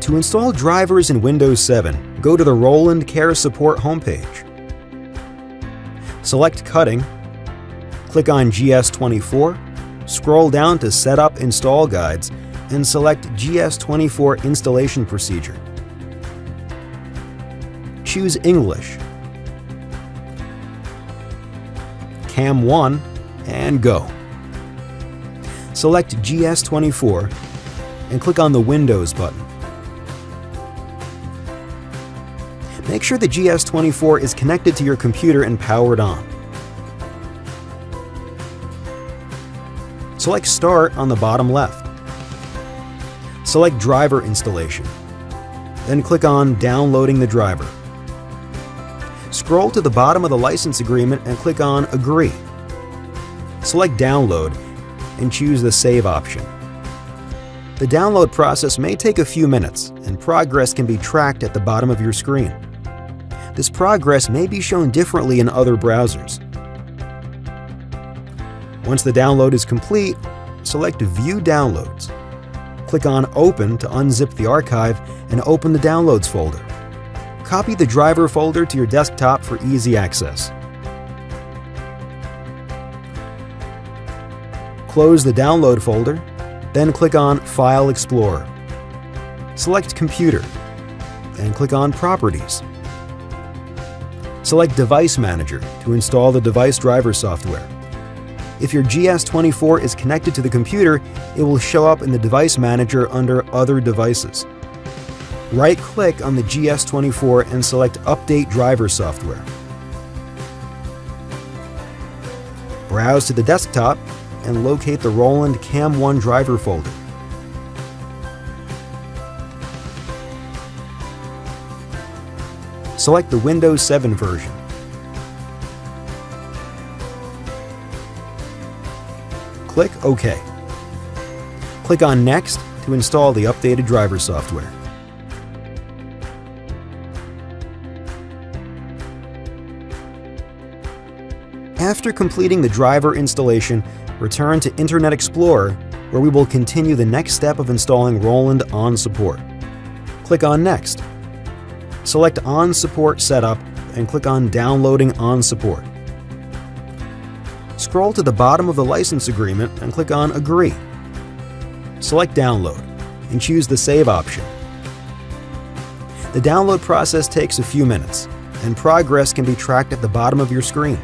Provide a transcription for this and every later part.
To install drivers in Windows 7, go to the Roland Care Support homepage. Select Cutting, click on GS24, scroll down to Setup Install Guides, and select GS24 Installation Procedure. Choose English, Cam 1, and go. Select GS24 and click on the Windows button. Make sure the GS24 is connected to your computer and powered on. Select Start on the bottom left. Select Driver Installation. Then click on Downloading the driver. Scroll to the bottom of the license agreement and click on Agree. Select Download and choose the Save option. The download process may take a few minutes, and progress can be tracked at the bottom of your screen. This progress may be shown differently in other browsers. Once the download is complete, select View Downloads. Click on Open to unzip the archive and open the Downloads folder. Copy the driver folder to your desktop for easy access. Close the download folder, then click on File Explorer. Select Computer, then click on Properties. Select Device Manager to install the device driver software. If your GS24 is connected to the computer, it will show up in the Device Manager under Other Devices. Right-click on the GS24 and select Update Driver Software. Browse to the desktop and locate the Roland Cam 1 driver folder. Select the Windows 7 version. Click OK. Click on Next to install the updated driver software. After completing the driver installation, return to Internet Explorer, where we will continue the next step of installing Roland On Support. Click on Next. Select On Support Setup and click on Downloading On Support. Scroll to the bottom of the license agreement and click on Agree. Select Download and choose the Save option. The download process takes a few minutes, and progress can be tracked at the bottom of your screen.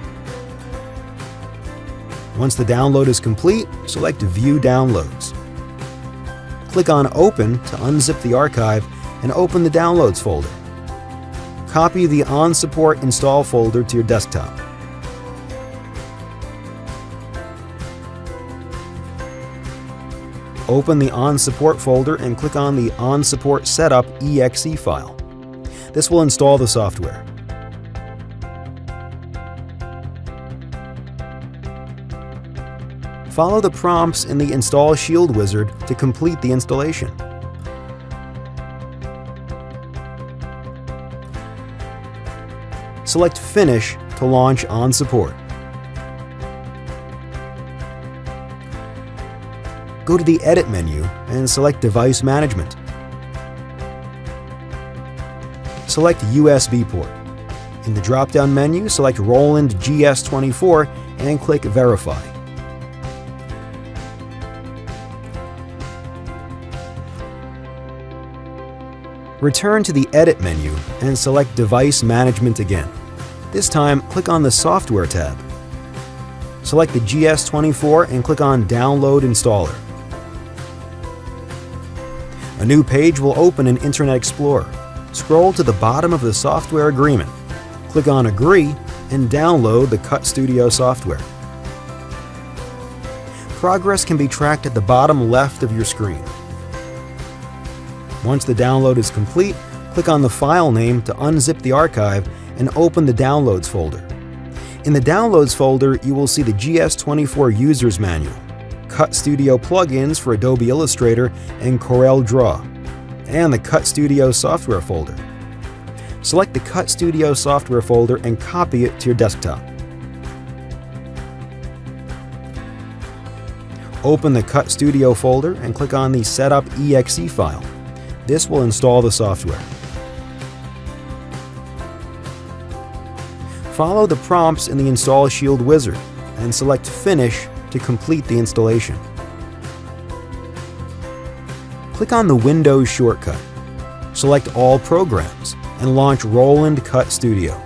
Once the download is complete, select View Downloads. Click on Open to unzip the archive and open the Downloads folder. Copy the On Support Install folder to your desktop. Open the On Support folder and click on the On Support Setup exe file. This will install the software. Follow the prompts in the Install Shield wizard to complete the installation. Select Finish to launch On Support. Go to the Edit menu and select Device Management. Select USB port. In the drop-down menu, select Roland GS24 and click Verify. Return to the Edit menu and select Device Management again. This time, click on the Software tab. Select the GS24 and click on Download Installer. A new page will open in Internet Explorer. Scroll to the bottom of the software agreement. Click on Agree and download the CutStudio software. Progress can be tracked at the bottom left of your screen. Once the download is complete, click on the file name to unzip the archive and open the Downloads folder. In the Downloads folder, you will see the GS24 User's Manual, CutStudio plugins for Adobe Illustrator and Corel Draw, and the CutStudio software folder. Select the CutStudio software folder and copy it to your desktop. Open the CutStudio folder and click on the Setup exe file. This will install the software. Follow the prompts in the Install Shield wizard and select Finish to complete the installation. Click on the Windows shortcut. Select All Programs and launch Roland CutStudio.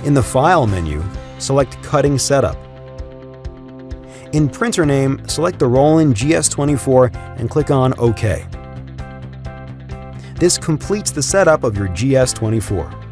In the File menu, select Cutting Setup. In Printer Name, select the Roland GS24 and click on OK. This completes the setup of your GS24.